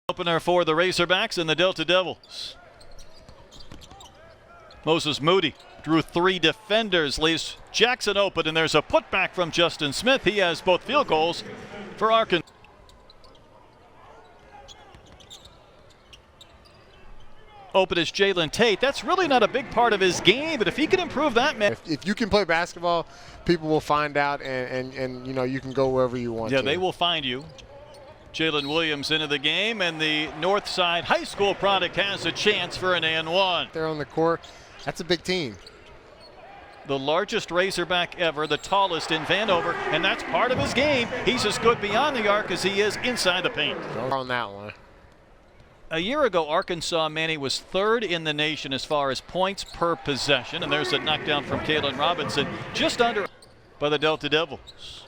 Opener for the Razorbacks and the Delta Devils. Moses Moody drew 3 defenders, leaves Jackson open, and there's a putback from Justin Smith. He has both field goals for Arkansas. Open is Jalen Tate. That's really not a big part of his game, but if he can improve that, man. If you can play basketball, people will find out, and you know, you can go wherever you want to. Yeah, they will find you. Jalen Williams into the game, and the Northside High School product has a chance for an and-one. They're on the court. That's a big team. The largest Razorback ever, the tallest in Vanover, and that's part of his game. He's as good beyond the arc as he is inside the paint. On that one. A year ago, Arkansas, Manny, was 3rd in the nation as far as points per possession, and there's a knockdown from Kalen Robinson, just under by the Delta Devils.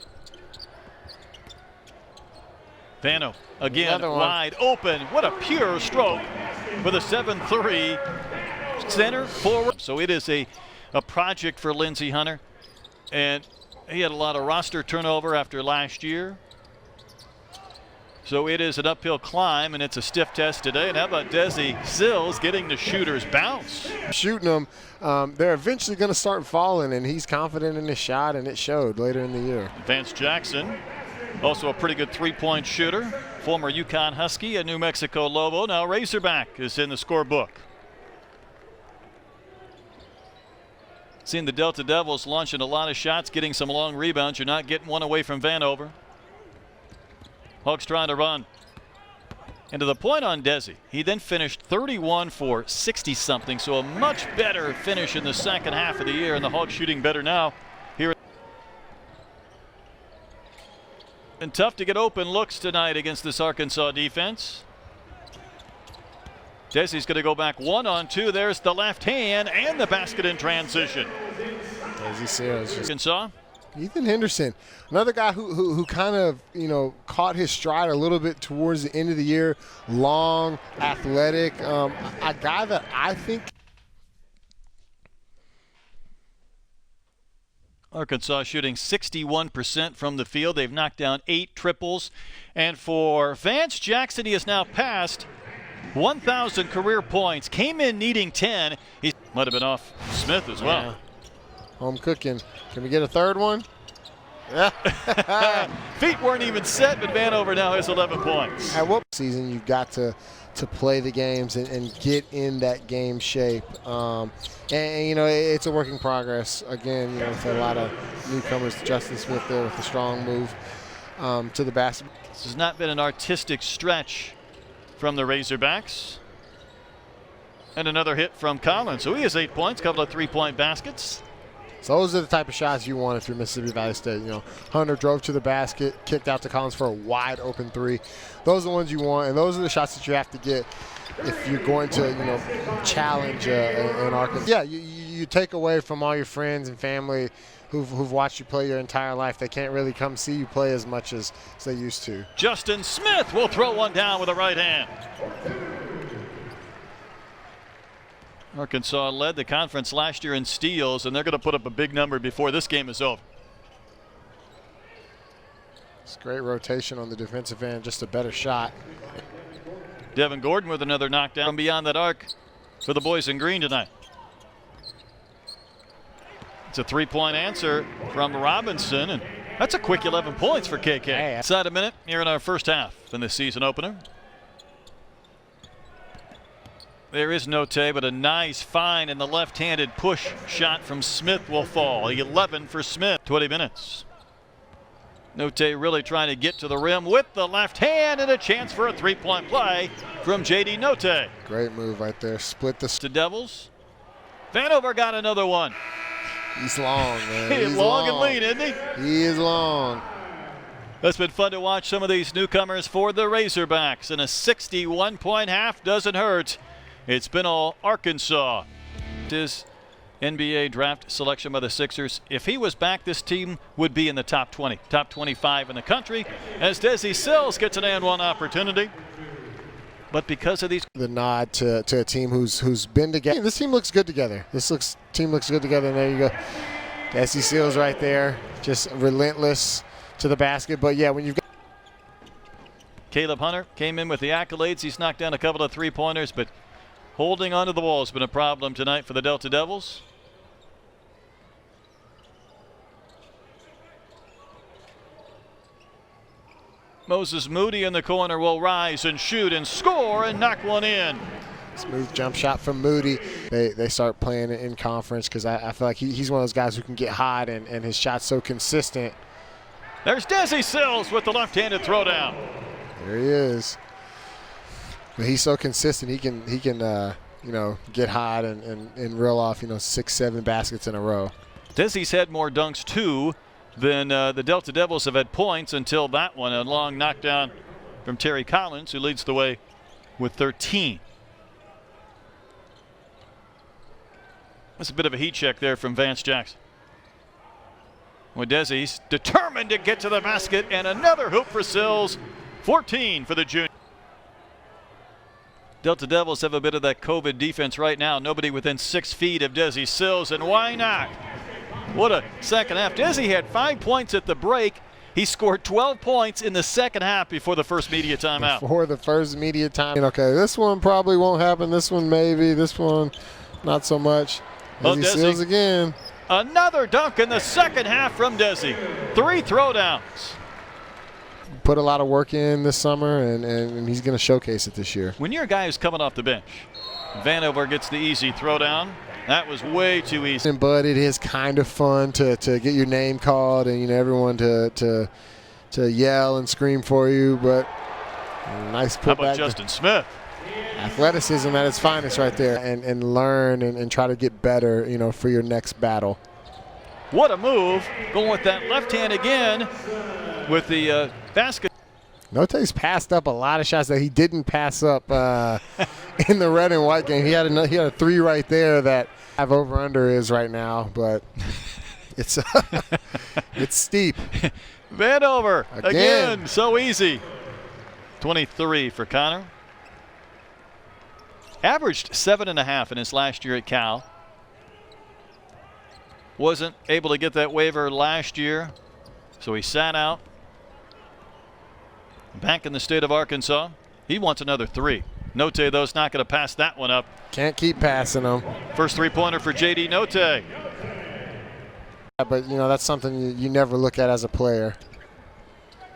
Vano again wide open. What a pure stroke with a 7-3 center forward. So it is a project for Lindsey Hunter, and he had a lot of roster turnover after last year. So it is an uphill climb, and it's a stiff test today. And how about Desi Sills getting the shooter's bounce? Shooting them, they're eventually going to start falling, and he's confident in his shot, and it showed later in the year. Vance Jackson, also a pretty good three-point shooter. Former UConn Husky, a New Mexico Lobo. Now Razorback is in the scorebook. Seeing the Delta Devils launching a lot of shots, getting some long rebounds. You're not getting one away from Vanover. Hogs trying to run. And to the point on Desi, he then finished 31 for 60-something, so a much better finish in the second half of the year, and the Hogs shooting better now. Here. And tough to get open looks tonight against this Arkansas defense. Desi's going to go back 1-on-2. There's the left hand and the basket in transition. Desi Sills. Arkansas. Ethan Henderson, another guy who kind of, you know, caught his stride a little bit towards the end of the year. Long, athletic, a guy that I think. Arkansas shooting 61% from the field. They've knocked down 8 triples. And for Vance Jackson, he has now passed 1,000 career points. Came in needing 10. He might have been off Smith as well. Yeah. Home cooking. Can we get a third one? Yeah. Feet weren't even set, but Vanover now has 11 points. At what season you've got to play the games and get in that game shape. And, you know, it's a work in progress. Again, you know, with a lot of newcomers. Justin Smith there with a strong move to the basket. This has not been an artistic stretch from the Razorbacks. And another hit from Collins. So he has 8 points, couple of 3-point baskets. So those are the type of shots you want if you're Mississippi Valley State. You know, Hunter drove to the basket, kicked out to Collins for a wide open 3. Those are the ones you want, and those are the shots that you have to get if you're going to, you know, challenge an Arkansas. Yeah, you take away from all your friends and family who've watched you play your entire life. They can't really come see you play as much as they used to. Justin Smith will throw one down with a right hand. Arkansas led the conference last year in steals, and they're going to put up a big number before this game is over. It's great rotation on the defensive end, just a better shot. Devin Gordon with another knockdown from beyond that arc for the boys in green tonight. It's a 3-point answer from Robinson, and that's a quick 11 points for KK. Inside a minute here in our first half in the season opener. There is Note, but a nice find, and the left-handed push shot from Smith will fall. 11 for Smith, 20 minutes. Note really trying to get to the rim with the left hand, and a chance for a 3-point play from J.D. Note. Great move right there. Split the to Devils. Vanover got another one. He's long, man. He's long and lean, isn't he? He is long. It's been fun to watch some of these newcomers for the Razorbacks, and a 61-point half doesn't hurt. It's been all Arkansas. His NBA draft selection by the Sixers. If he was back, this team would be in the top 20, top 25 in the country, as Desi Sills gets an and-one opportunity. But because of these, the nod to a team who's been together. This team looks good together. Team looks good together. And there you go, Desi Sills right there, just relentless to the basket. But yeah, when you've got Caleb Hunter came in with the accolades. He's knocked down a couple of three-pointers, but holding onto the wall has been a problem tonight for the Delta Devils. Moses Moody in the corner will rise and shoot and score and knock one in. Smooth jump shot from Moody. They start playing it in conference because I feel like he's one of those guys who can get hot and his shot's so consistent. There's Desi Sills with the left-handed throwdown. There he is. But he's so consistent. He can you know, get hot and reel off, you know, 6-7 baskets in a row. Desi's had more dunks too than the Delta Devils have had points until that one. A long knockdown from Terry Collins, who leads the way with 13. That's a bit of a heat check there from Vance Jackson. Well, Desi's determined to get to the basket, and another hoop for Sills. 14 for the junior. Delta Devils have a bit of that COVID defense right now. Nobody within 6 feet of Desi Sills, and why not? What a second half. Desi had 5 points at the break. He scored 12 points in the second half before the first media timeout. Before the first media time. Okay, this one probably won't happen. This one maybe. This one not so much. Desi Sills again. Another dunk in the second half from Desi. 3 throwdowns. Put a lot of work in this summer, and he's going to showcase it this year. When you're a guy who's coming off the bench, Vanover gets the easy throwdown. That was way too easy. But it is kind of fun to get your name called and, you know, everyone to yell and scream for you. But nice putback. How about Justin Smith? Athleticism at its finest right there, and learn and try to get better, you know, for your next battle. What a move, going with that left hand again with the basket. Note's passed up a lot of shots that he didn't pass up in the red and white game. He had a 3 right there that have over under is right now, but it's it's steep. Vanover again, so easy. 23 for Connor. Averaged 7.5 in his last year at Cal. Wasn't able to get that waiver last year, so he sat out. Back in the state of Arkansas, he wants another 3. Note, though, is not going to pass that one up. Can't keep passing them. First 3-pointer for J.D. Note. But, you know, that's something you never look at as a player.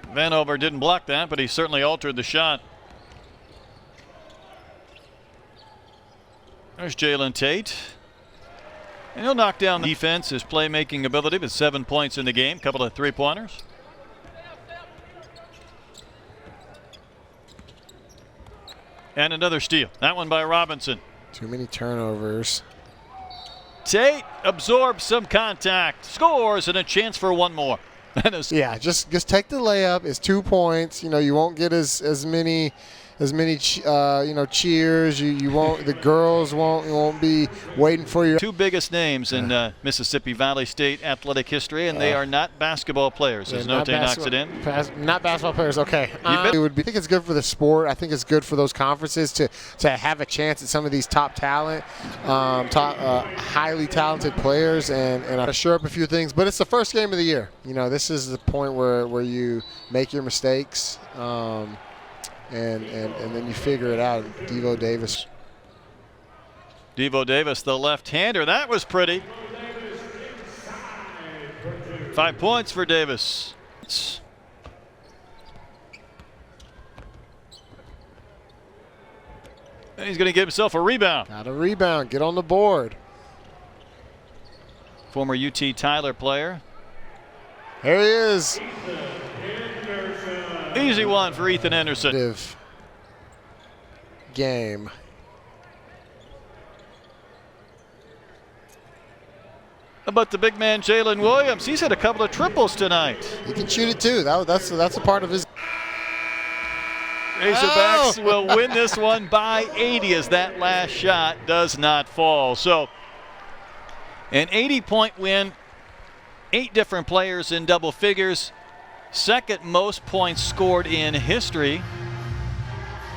Vanover didn't block that, but he certainly altered the shot. There's Jalen Tate. And he'll knock down the defense, his playmaking ability with 7 points in the game, couple of 3-pointers. And another steal. That one by Robinson. Too many turnovers. Tate absorbs some contact, scores, and a chance for one more. Yeah, just take the layup. It's 2 points. You know, you won't get as many you know, cheers. You won't. The girls won't be waiting for you. 2 biggest names in Mississippi Valley State athletic history, and they are not basketball players. As Note knocks it in. Not basketball players. Okay. I think it's good for the sport. I think it's good for those conferences to have a chance at some of these top talent, highly talented players, and I sure up a few things. But it's the first game of the year. You know, this is the point where you make your mistakes. And then you figure it out. Devo Davis. Devo Davis, the left-hander. That was pretty. 5 points for Davis. And he's going to give himself a rebound. Got a rebound. Get on the board. Former UT Tyler player. There he is. Easy one for Ethan Anderson. Game. But the big man Jalen Williams, he's had a couple of triples tonight. He can shoot it too. That's a part of his. Razorbacks will win this one by 80 as that last shot does not fall. So an 80-point win, 8 different players in double figures. Second most points scored in history.